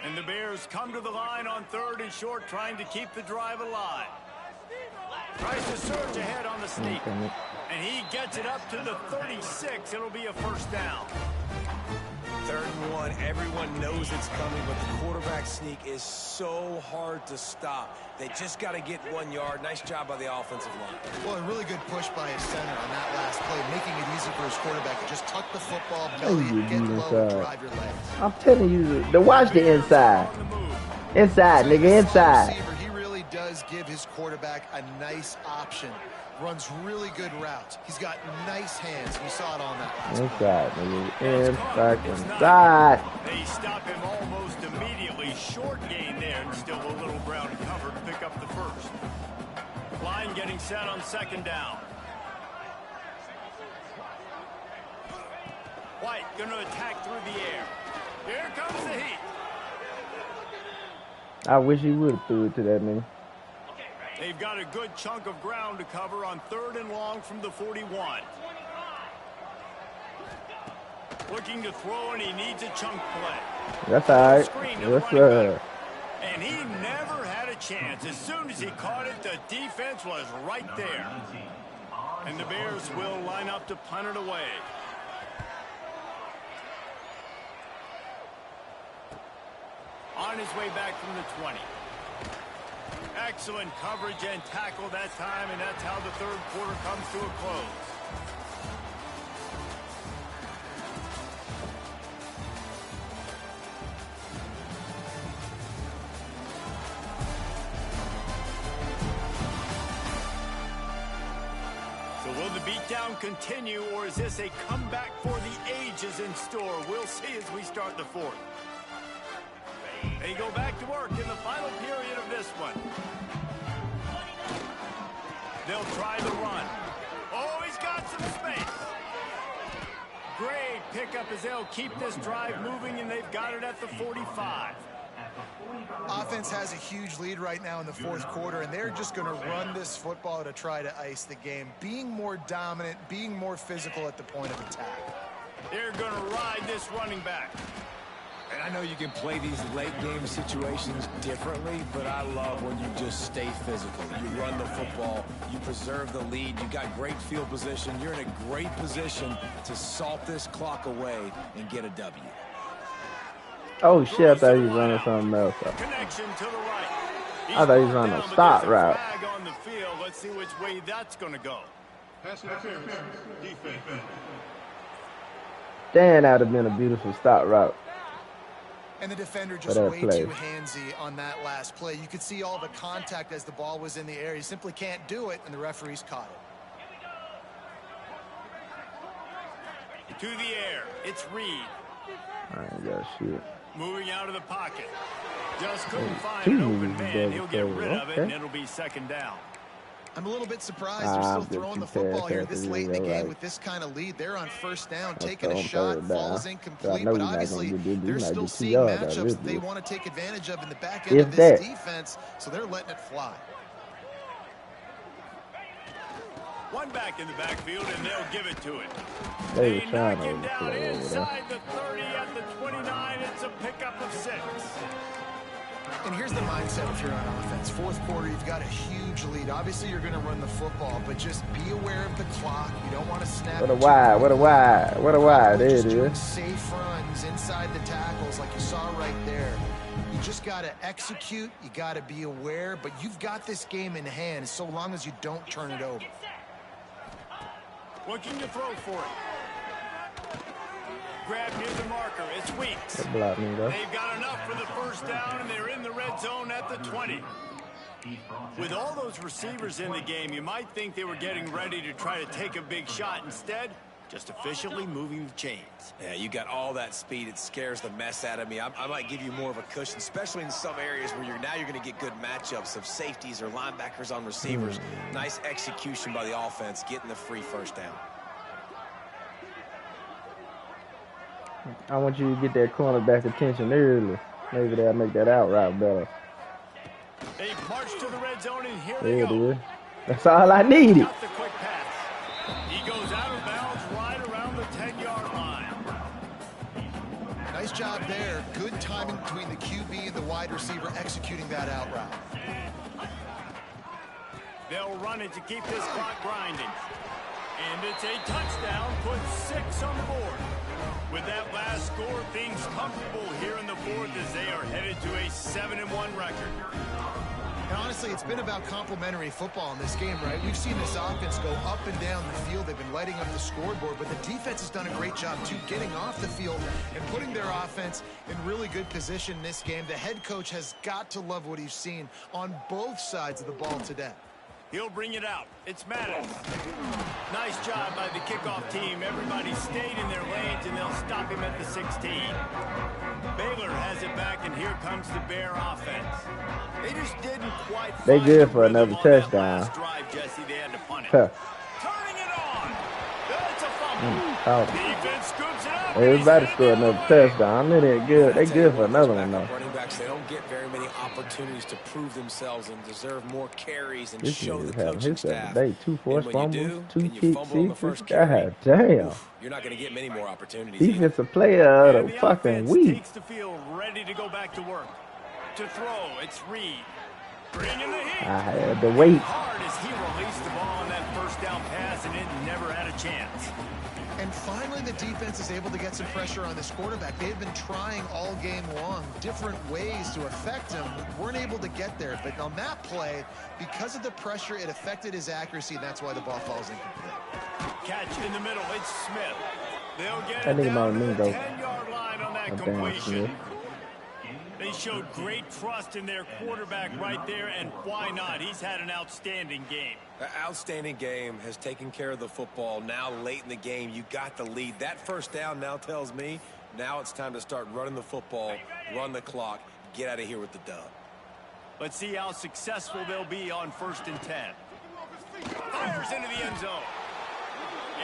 And the Bears come to the line on third and short, trying to keep the drive alive. Tries to surge ahead on the sneak. And he gets it up to the 36. It'll be a first down. Third and 1, everyone knows it's coming, but the quarterback sneak is so hard to stop. They just got to get 1 yard. Nice job by the offensive line. Well, a really good push by his center on that last play, making it easy for his quarterback to just tuck the football, belly it, get low, and drive your legs. I'm telling you, to watch the inside. Inside, nigga, inside. He really does give his quarterback a nice option. Runs really good routes. He's got nice hands. We saw it on that. Inside, nigga. Inside. They stop him almost immediately. Short gain there, and still a little ground cover to pick up the first. Line getting set on second down. White going to attack through the air. Here comes the heat. I wish he would have threw it to that nigga. They've got a good chunk of ground to cover on third and long from the 41. Looking to throw, and he needs a chunk play. That's all right. Yes, sir. And he never had a chance. As soon as he caught it, the defense was right there. And the Bears will line up to punt it away. On his way back from the 20. Excellent coverage and tackle that time, and that's how the third quarter comes to a close. So will the beatdown continue, or is this a comeback for the ages in store? We'll see as we start the fourth. They go back to work in the final period of this one. They'll try the run. Oh, he's got some space. Great pickup as they'll keep this drive moving, and they've got it at the 45. Offense has a huge lead right now in the fourth quarter, and they're just going to run this football to try to ice the game, being more dominant, being more physical at the point of attack. They're going to ride this running back. And I know you can play these late game situations differently, but I love when you just stay physical. You run the football, you preserve the lead, you got great field position, you're in a great position to salt this clock away and get a W. Oh shit, I thought he was running something else. Connection to the right. I thought he was running a stop route. On the field. Let's see which way that's going to go. Pass interference. Defense. Damn, that would have been a beautiful stop route. And the defender just way too handsy on that last play. You could see all the contact as the ball was in the air. He simply can't do it, and the referees caught it. To the air. It's Reed. I ain't got shit. Moving out of the pocket. Just couldn't find an open man. He'll get rid of it, and it'll be second down. I'm a little bit surprised they're still throwing the football here this late in the game with this kind of lead. They're on first down, taking a shot, falls incomplete, but obviously they're still seeing matchups they want to take advantage of in the back end of this defense, so they're letting it fly. One back in the backfield, and they'll give it to it. They knock him down inside the 30 at the 29. It's a pickup of 6. And here's the mindset if you're on offense. Fourth quarter, you've got a huge lead. Obviously, you're going to run the football, but just be aware of the clock. You don't want to snap. What a wide, what a wide, what a wide. There it is. Safe runs inside the tackles like you saw right there. You just got to execute. You got to be aware, but you've got this game in hand so long as you don't turn it over. Looking to throw for it. Grab near the marker. It's Weeks. They've got enough for the first down, and they're in the red zone at the 20. With all those receivers in the game, you might think they were getting ready to try to take a big shot. Instead, just efficiently moving the chains. Yeah, you got all that speed. It scares the mess out of me. I might give you more of a cushion, especially in some areas where you're going to get good matchups of safeties or linebackers on receivers. Nice execution by the offense, getting the free first down. I want you to get that cornerback attention early. Maybe they'll make that out route better. They march to the red zone, and here they go. Is. That's all I needed. Got the quick pass. He goes out of bounds right around the 10-yard line. Nice job there. Good timing between the QB and the wide receiver executing that out route. They'll run it to keep this clock grinding. And it's a touchdown. Puts 6 on the board. With that last score, things comfortable here in the fourth as they are headed to a 7-1 record. And honestly, it's been about complementary football in this game, right? We've seen this offense go up and down the field. They've been lighting up the scoreboard, but the defense has done a great job, too, getting off the field and putting their offense in really good position in this game. The head coach has got to love what he's seen on both sides of the ball today. He'll bring it out. It's Mattis. Nice job by the kickoff team. Everybody stayed in their lanes, and they'll stop him at the 16. Baylor has it back, and here comes the Bear offense. They just didn't quite. They good for another touchdown. Drive, Jesse. They had to punt it. Huh. Turning it on. That's a fumble. Defense scoops it up. They was about to score another touchdown. I mean, they're good. They good for another one though. Running backs, they don't get very many opportunities to prove themselves and deserve more carries and show the coaching staff. They 2 forced fumbles, 2 kick sixes. God damn. You're not going to get many more opportunities. Defensive player of the fucking week. Takes the field, ready to go back to work. To throw, it's Reed. Bringing the heat. I had to wait. Hard as he released the ball on that first down pass, and it never had a chance. And finally, the defense is able to get some pressure on this quarterback. They've been trying all game long different ways to affect him. Weren't able to get there. But on that play, because of the pressure, it affected his accuracy, and that's why the ball falls incomplete. Catch in the middle. It's Smith. They'll get it down to the 10-yard line on that completion. They showed great trust in their quarterback right there, and why not? He's had an outstanding game. An outstanding game, has taken care of the football. Now late in the game, you got the lead. That first down now tells me now it's time to start running the football, run the clock, get out of here with the dub. Let's see how successful they'll be on 1st and 10. Fires into the end zone.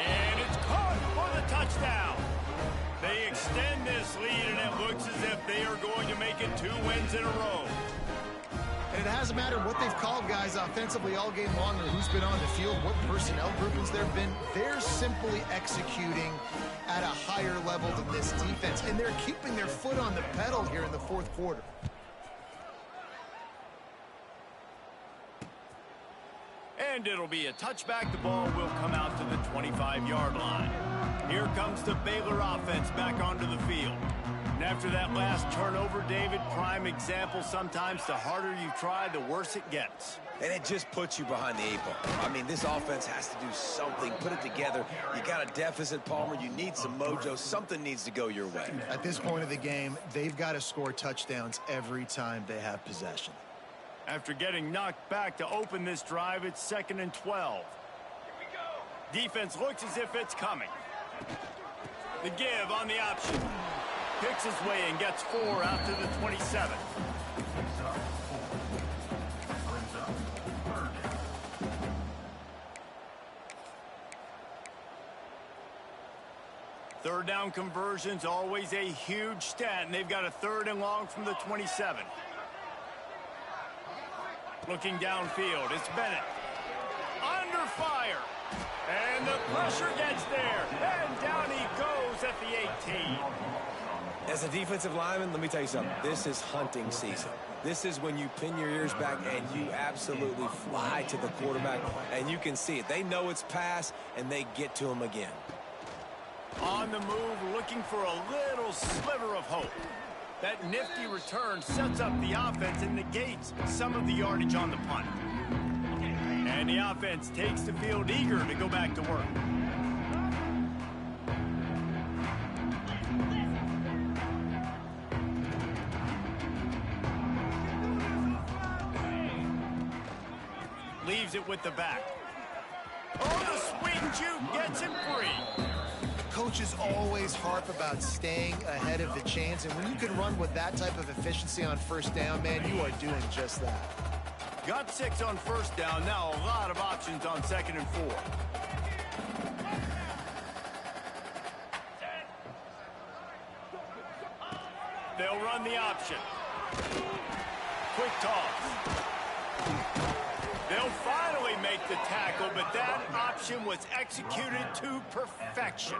And it's caught for the touchdown. They extend this lead, and it looks as if they are going to make it 2 wins in a row. And it hasn't mattered what they've called guys offensively all game long or who's been on the field, what personnel groupings there have been. They're simply executing at a higher level than this defense, and they're keeping their foot on the pedal here in the fourth quarter. And it'll be a touchback. The ball will come out to the 25-yard line. Here comes the Baylor offense back onto the field. And after that last turnover, David, prime example, sometimes the harder you try, the worse it gets. And it just puts you behind the 8 ball. I mean, this offense has to do something, put it together. You got a deficit, Palmer. You need some mojo. Something needs to go your way. At this point of the game, they've got to score touchdowns every time they have possession. After getting knocked back to open this drive, it's 2nd and 12. Defense looks as if it's coming. The give on the option. Picks his way and gets 4 out to the 27. Third down conversions, always a huge stat, and they've got a 3rd and long from the 27. Looking downfield, it's Bennett. Under fire. And the pressure gets there. And down he goes at the 18. As a defensive lineman, let me tell you something. This is hunting season. This is when you pin your ears back and you absolutely fly to the quarterback, and you can see it. They know it's pass, and they get to him again. On the move, looking for a little sliver of hope. That nifty return sets up the offense and negates some of the yardage on the punt. And the offense takes the field eager to go back to work. Leaves it with the back. Oh, the swing juke gets him free. Coaches always harp about staying ahead of the chains, and when you can run with that type of efficiency on first down, man, you are doing just that. Got 6 on first down. Now a lot of options on 2nd and 4. They'll run the option. Quick toss. They'll finally make the tackle, but that option was executed to perfection.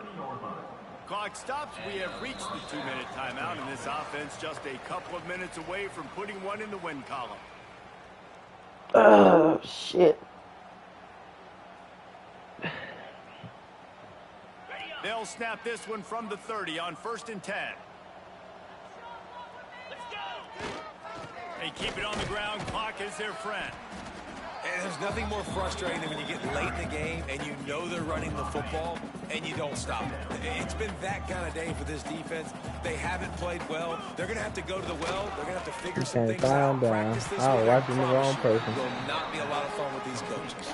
Clock stops. We have reached the 2-minute timeout, and this offense just a couple of minutes away from putting one in the win column. Oh, shit. They'll snap this one from the 30 on 1st and 10. They keep it on the ground. Clock is their friend. And there's nothing more frustrating than when you get late in the game and you know they're running the football and you don't stop it. It's been that kind of day for this defense. They haven't played well. They're going to have to go to the well. They're going to have to figure some things out. Practice this week. I was watching the wrong person. It will not be a lot of fun with these coaches.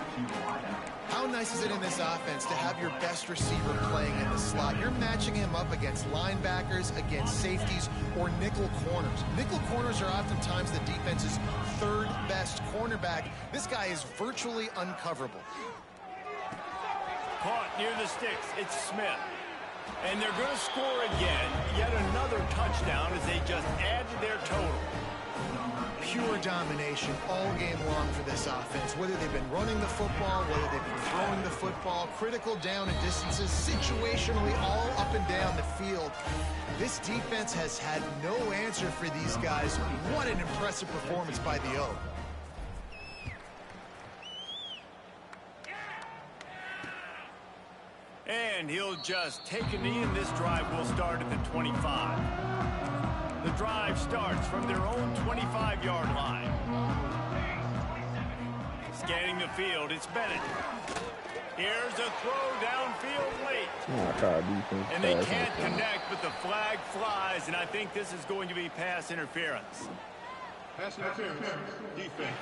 How nice is it in this offense to have your best receiver playing in the slot? You're matching him up against linebackers, against safeties, or nickel corners. Nickel corners are oftentimes the defense's 3rd best cornerback. This guy is virtually uncoverable. Caught near the sticks. It's Smith. And they're going to score again. Yet another touchdown as they just add to their total. Pure domination all game long for this offense. Whether they've been running the football, whether they've been throwing the football, critical down and distances, situationally all up and down the field. This defense has had no answer for these guys. What an impressive performance by the O. And he'll just take a knee, and this drive will start at the 25. The drive starts from their own 25-yard line. Scanning the field, it's Bennett. Here's a throw downfield late. And they can't connect, but the flag flies, and I think this is going to be pass interference. Pass interference. Defense.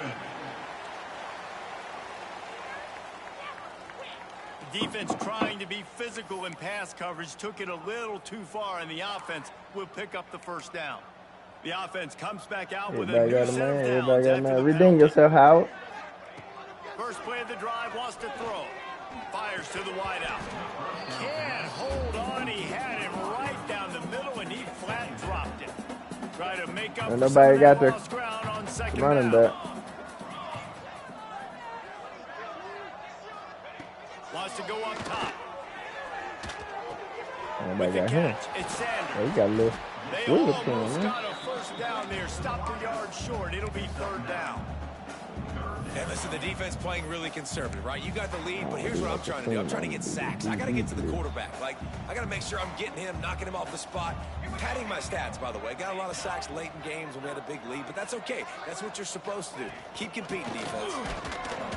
The defense trying to be physical in pass coverage took it a little too far, and the offense will pick up the first down. The offense comes back out with a new set of downs after the redeem yourself, Howard. First play of the drive, wants to throw. Fires to the wideout. Can't hold on. He had it right down the middle, and he flat dropped it. Try to make up for some of that lost ground on second running down. back. Wants to go up top. Nobody got him. It's Sanders. Oh, he got a little They wiggle almost to him, got a first down there. Stopped the yard short. It'll be third down. And listen, the defense playing really conservative, right? You got the lead, but here's what I'm trying to do. I'm trying to get sacks. I got to get to the quarterback. Like, I got to make sure I'm getting him, knocking him off the spot. Padding my stats, by the way. Got a lot of sacks late in games when we had a big lead, but that's okay. That's what you're supposed to do. Keep competing, defense.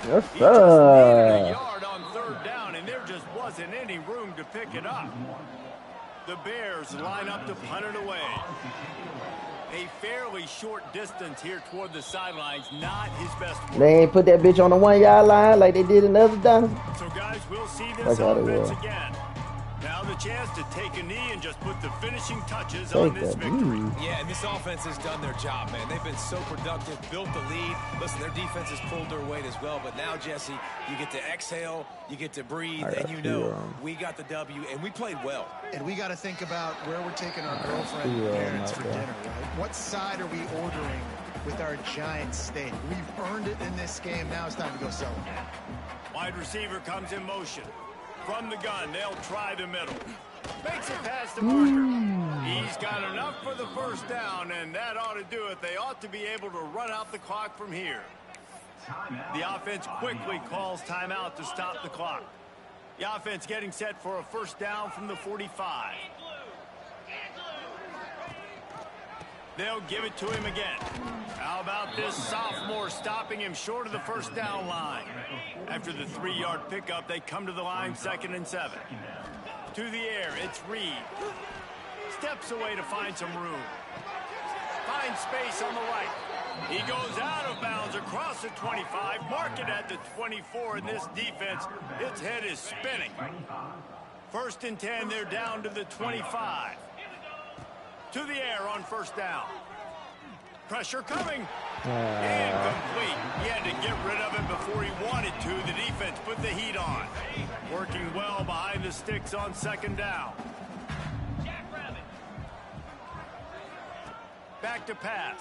Yes, He just needed a sir. yard on third down, and there just wasn't any room to pick it up. The Bears line up to punt it away. A fairly short distance here toward the sidelines, not his best work. They ain't put that bitch on the 1 yard line like they did in the other down. So, guys, we'll see this That's how they offense will. again. Now the chance to take a knee and just put the finishing touches on this victory. Yeah, and this offense has done their job, man. They've been so productive, built the lead. Listen, their defense has pulled their weight as well. But now, Jesse, you get to exhale, you get to breathe, and you know we got the W, and we played well. And we got to think about where we're taking our girlfriend and parents for dinner, right? What side are we ordering with our giant steak? We've earned it in this game. Now it's time to go celebrate. Wide receiver comes in motion. From the gun, they'll try the middle. Makes it past the marker. He's got enough for the first down, and that ought to do it. They ought to be able to run out the clock from here. The offense quickly calls timeout to stop the clock. The offense getting set for a first down from the 45. They'll give it to him again. How about this sophomore stopping him short of the first down line? After the 3-yard pickup, they come to the line 2nd and 7. To the air, it's Reed. Steps away to find some room. Finds space on the right. He goes out of bounds across the 25. Mark it at the 24, and this defense, its head is spinning. 1st and 10, they're down to the 25. To the air on first down. Pressure coming. Incomplete. He had to get rid of it before he wanted to. The defense put the heat on. Working well behind the sticks on 2nd down. Back to pass.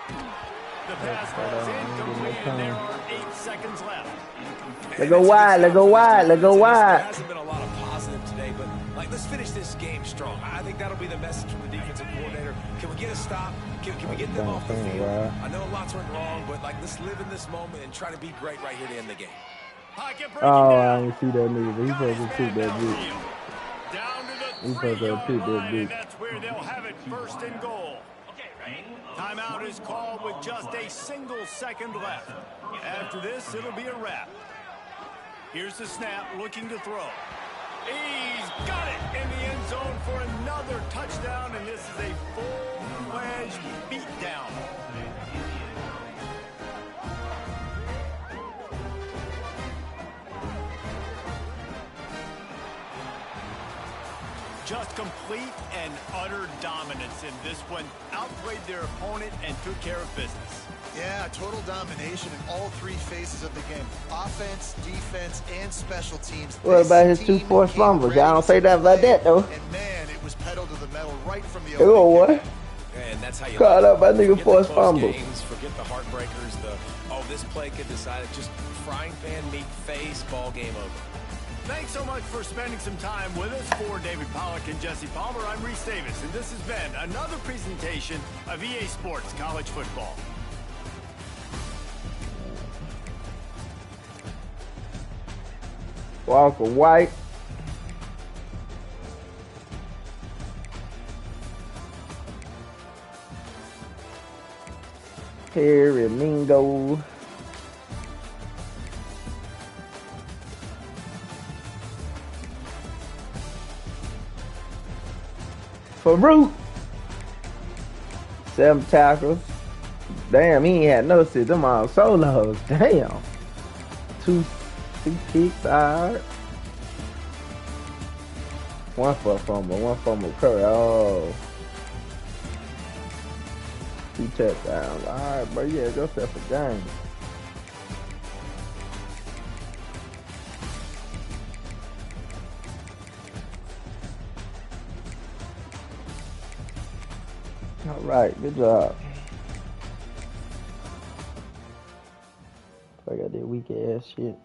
The pass was incomplete, and there are 8 seconds left. Let's go wide. Let's go wide. Let's go There wide. hasn't been a lot of positive today, but like, let's finish this game strong. I think that'll be the message from the defensive coordinator. Can we get a stop? Can we get them off the field? I know lots went wrong, but like, let's live in this moment and try to be great right here to end the game. Oh, I didn't see that nigga, but he's supposed to shoot that bitch. Down to the He's supposed to 3-yard shoot that line, and bitch. that's where they'll have it 1st and goal. Timeout is called with just a single second left. After this, it'll be a wrap. Here's the snap, looking to throw. He's got it in the end zone for another touchdown, and this is a full-fledged beatdown. Just complete and utter dominance in this one. Outplayed their opponent and took care of business. Yeah, total domination in all 3 phases of the game. Offense, defense, and special teams. What about his 2 forced fumbles? Y'all don't say nothing about that, though. And man, it was pedal to the metal right from the Hey, go what? And that's how you Caught up by nigga forget forced the close fumbles. games, forget the heartbreakers, this play could decide it. Just frying pan meet face, ball game over. Thanks so much for spending some time with us. For David Pollack and Jesse Palmer, I'm Reese Davis, and this has been another presentation of EA Sports College Football. Walker White. Harry Mingo. Farouk. 7 tackles. Damn, he ain't had no assist. Them all solos. Damn. Two kicks. Alright. 1 for a fumble. 1 fumble recovery. Oh. 2 touchdowns. Alright, bro. Yeah, go set for game. All right, good job. I got that weak ass shit.